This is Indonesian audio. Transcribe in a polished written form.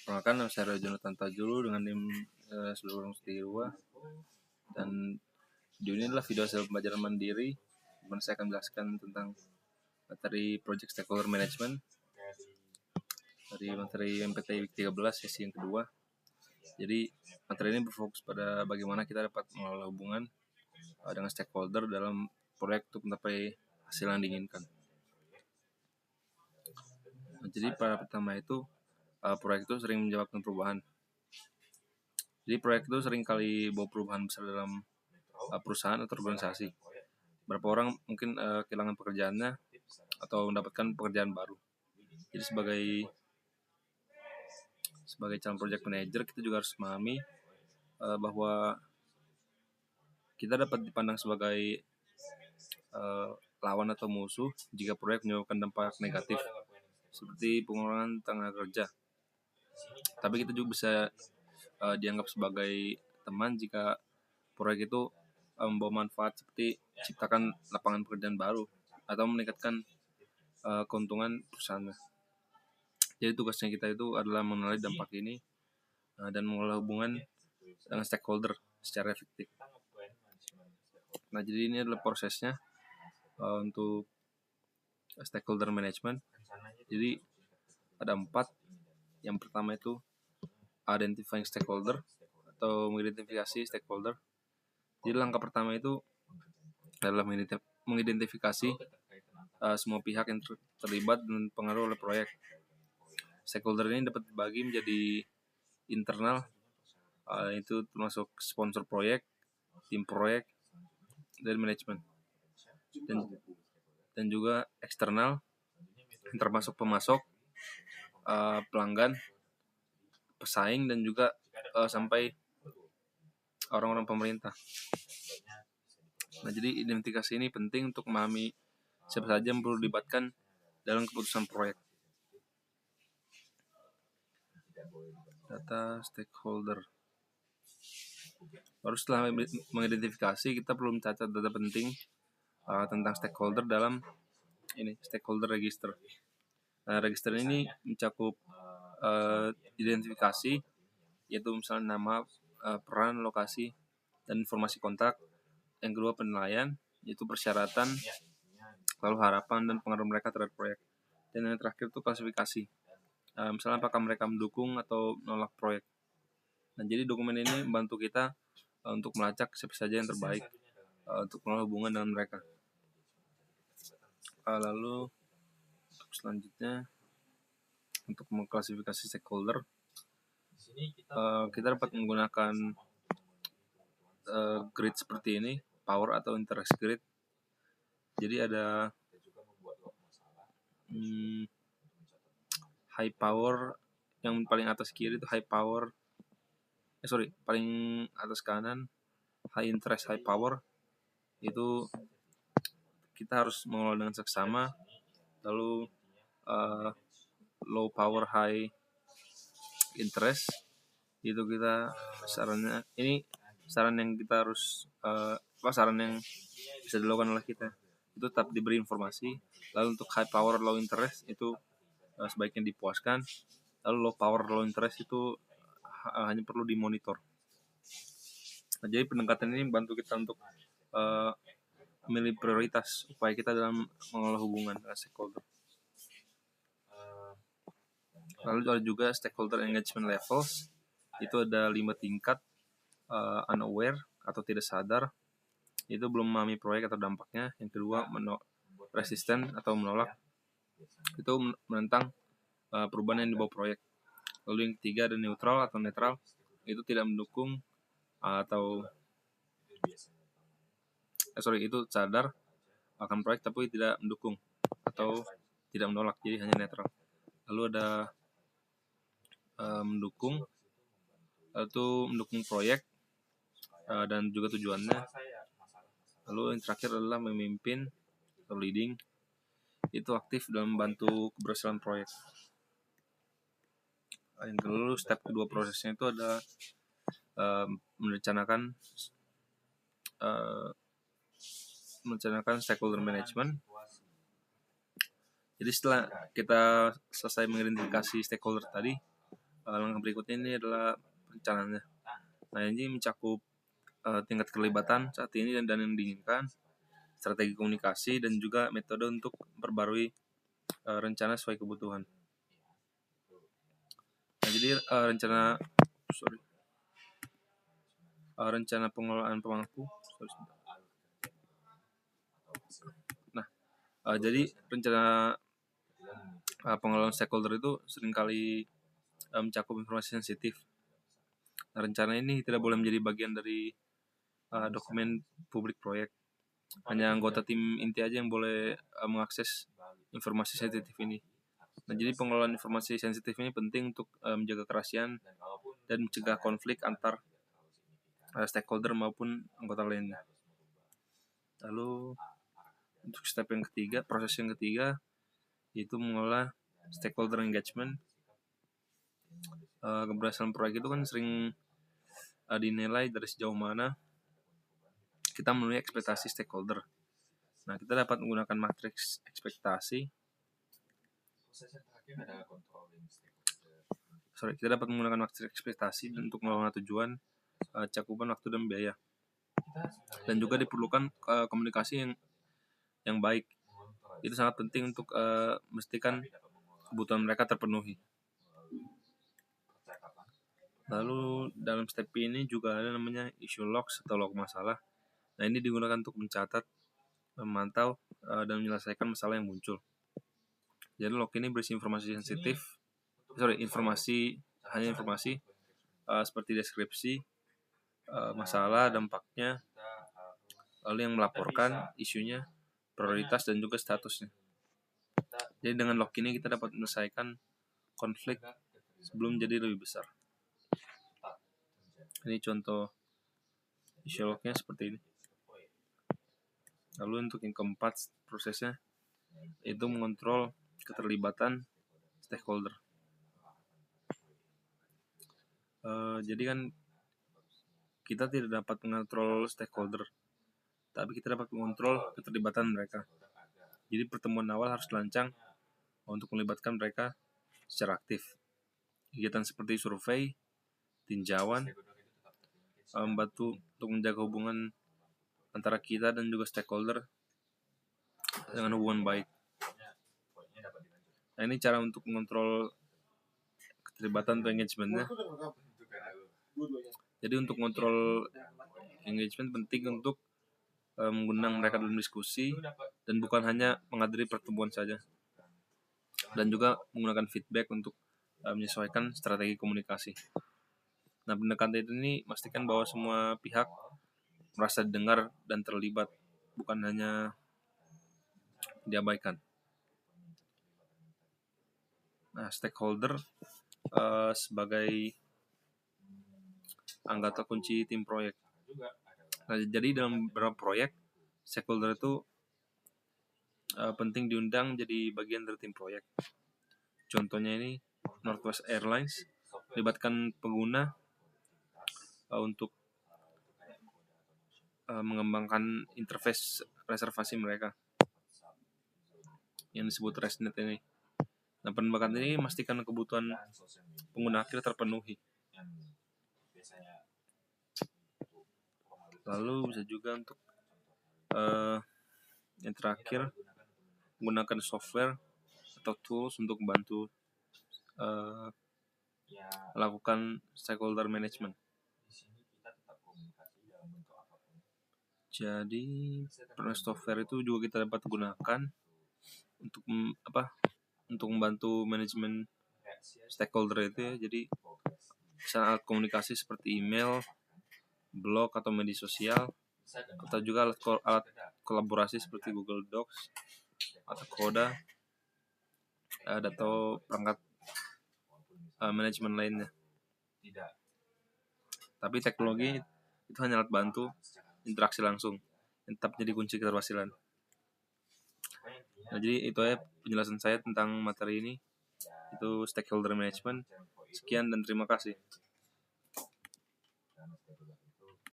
Perkenalkan, nama saya Jonathan Tajulu dengan NIM 1032, dan video ini adalah video hasil pembelajaran mandiri di mana saya akan menjelaskan tentang materi Project Stakeholder Management dari materi MPT Week 13 sesi yang kedua. Jadi materi ini berfokus pada bagaimana kita dapat mengelola hubungan dengan stakeholder dalam proyek untuk mencapai hasil yang diinginkan. Jadi pada pertama itu proyek itu sering menyebabkan perubahan. Jadi proyek itu sering kali bawa perubahan besar dalam perusahaan atau organisasi. Berapa orang mungkin kehilangan pekerjaannya atau mendapatkan pekerjaan baru. Jadi sebagai calon project manager, kita juga harus memahami bahwa kita dapat dipandang sebagai lawan atau musuh jika proyek menyebabkan dampak negatif seperti pengurangan tenaga kerja. Tapi kita juga bisa dianggap sebagai teman jika proyek itu membawa manfaat seperti ciptakan lapangan pekerjaan baru atau meningkatkan keuntungan perusahaannya. Jadi tugasnya kita itu adalah mengenali dampak ini dan mengelola hubungan dengan stakeholder secara efektif. Nah, jadi ini adalah prosesnya untuk stakeholder management. Jadi ada 4. Yang pertama itu identifying stakeholder atau mengidentifikasi stakeholder. Jadi langkah pertama itu adalah mengidentifikasi semua pihak yang terlibat dan pengaruh oleh proyek. Stakeholder ini dapat dibagi menjadi internal, itu termasuk sponsor proyek, tim proyek, dan manajemen. Dan juga eksternal, yang termasuk pemasok, pelanggan, pesaing, dan juga sampai orang-orang pemerintah. Nah, jadi identifikasi ini penting untuk memahami siapa saja yang perlu dilibatkan dalam keputusan proyek. Data stakeholder. Baru setelah mengidentifikasi, kita perlu mencatat data penting tentang stakeholder dalam stakeholder register. Nah, register ini mencakup identifikasi, yaitu misalnya nama, peran, lokasi, dan informasi kontak. Yang kedua, penilaian, yaitu persyaratan, lalu harapan dan pengaruh mereka terhadap proyek. Dan yang terakhir itu klasifikasi, misalnya apakah mereka mendukung atau menolak proyek. Nah, jadi dokumen ini membantu kita untuk melacak siapa saja yang terbaik untuk mengelola hubungan dengan mereka. Lalu untuk selanjutnya, untuk mengklasifikasi stakeholder, kita dapat menggunakan grid seperti ini, power atau interest grid. Jadi ada high power, yang paling atas kiri itu high power, paling atas kanan high interest high power. Itu kita harus mengelola dengan seksama. Lalu low power high interest, itu kita saran yang kita harus saran yang bisa dilakukan oleh kita itu tetap diberi informasi. Lalu untuk high power low interest itu sebaiknya dipuaskan. Lalu low power low interest itu hanya perlu dimonitor. Nah, jadi pendekatan ini membantu kita untuk memilih prioritas upaya kita dalam mengelola hubungan dengan stakeholder. Lalu ada juga stakeholder engagement levels. Itu ada 5 tingkat. Unaware atau tidak sadar, itu belum memahami proyek atau dampaknya. Yang kedua, resisten atau menolak, itu menentang perubahan yang dibawa proyek. Lalu yang ketiga ada neutral atau netral, itu tidak mendukung atau itu sadar akan proyek tapi tidak mendukung atau tidak menolak, jadi hanya netral. Lalu ada mendukung, itu mendukung proyek dan juga tujuannya. Lalu yang terakhir adalah memimpin atau leading, itu aktif dalam membantu keberhasilan proyek. Yang kedua, step kedua prosesnya itu ada merencanakan stakeholder management. Jadi setelah kita selesai mengidentifikasi stakeholder tadi, Langkah berikutnya ini adalah perencanaannya. Nah, ini mencakup tingkat keterlibatan saat ini dan yang diinginkan, strategi komunikasi, dan juga metode untuk memperbarui rencana sesuai kebutuhan. Nah, jadi rencana pengelolaan pemangku. Nah, jadi rencana pengelolaan stakeholder itu seringkali mencakup informasi sensitif. Nah, rencana ini tidak boleh menjadi bagian dari dokumen publik proyek. Hanya anggota tim inti aja yang boleh mengakses informasi sensitif ini. Nah, jadi pengelolaan informasi sensitif ini penting untuk menjaga kerahasiaan dan mencegah konflik antar stakeholder maupun anggota lainnya. Lalu untuk step yang ketiga, proses yang ketiga, yaitu mengolah stakeholder engagement. Keberhasilan proyek itu kan sering dinilai dari sejauh mana kita memenuhi ekspektasi stakeholder. Nah, kita dapat menggunakan matriks ekspektasi. Kita dapat menggunakan matriks ekspektasi untuk mengelola tujuan, cakupan waktu dan biaya. Dan juga diperlukan komunikasi yang baik. Itu sangat penting untuk memastikan kebutuhan mereka terpenuhi. Lalu dalam step ini juga ada namanya issue logs atau log masalah. Nah, ini digunakan untuk mencatat, memantau, dan menyelesaikan masalah yang muncul. Jadi log ini berisi informasi sensitif, informasi seperti deskripsi, masalah, dampaknya, lalu yang melaporkan isunya, prioritas, dan juga statusnya. Jadi dengan log ini kita dapat menyelesaikan konflik sebelum jadi lebih besar. Ini contoh issue lognya seperti ini. Lalu untuk yang keempat prosesnya itu mengontrol keterlibatan stakeholder. Jadi kan kita tidak dapat mengontrol stakeholder, tapi kita dapat mengontrol keterlibatan mereka. Jadi pertemuan awal harus lancar untuk melibatkan mereka secara aktif. Kegiatan seperti survei, tinjauan, membantu untuk menjaga hubungan antara kita dan juga stakeholder dengan hubungan baik. Nah, ini cara untuk mengontrol keterlibatan atau engagementnya. Jadi untuk mengontrol engagement penting untuk mengundang mereka dalam diskusi dan bukan hanya menghadiri pertemuan saja. Dan juga menggunakan feedback untuk menyesuaikan strategi komunikasi. Nah, pendekatan ini memastikan bahwa semua pihak merasa didengar dan terlibat, bukan hanya diabaikan. Nah, stakeholder sebagai anggota kunci tim proyek. Nah, jadi dalam beberapa proyek, stakeholder itu penting diundang jadi bagian dari tim proyek. Contohnya ini Northwest Airlines melibatkan pengguna untuk mengembangkan interface reservasi mereka yang disebut ResNet ini. Nah, pendekatan ini memastikan kebutuhan pengguna akhir terpenuhi. Lalu bisa juga untuk yang terakhir menggunakan software atau tools untuk membantu melakukan stakeholder management. Jadi software itu juga kita dapat gunakan untuk membantu manajemen stakeholder itu ya. Jadi alat komunikasi seperti email, blog atau media sosial, atau juga alat kolaborasi seperti Google Docs atau Coda atau perangkat manajemen lainnya. Tapi teknologi itu hanya alat bantu interaksi langsung yang tetap jadi kunci keberhasilan. Nah, jadi itu aja penjelasan saya tentang materi ini, itu stakeholder management. Sekian dan terima kasih.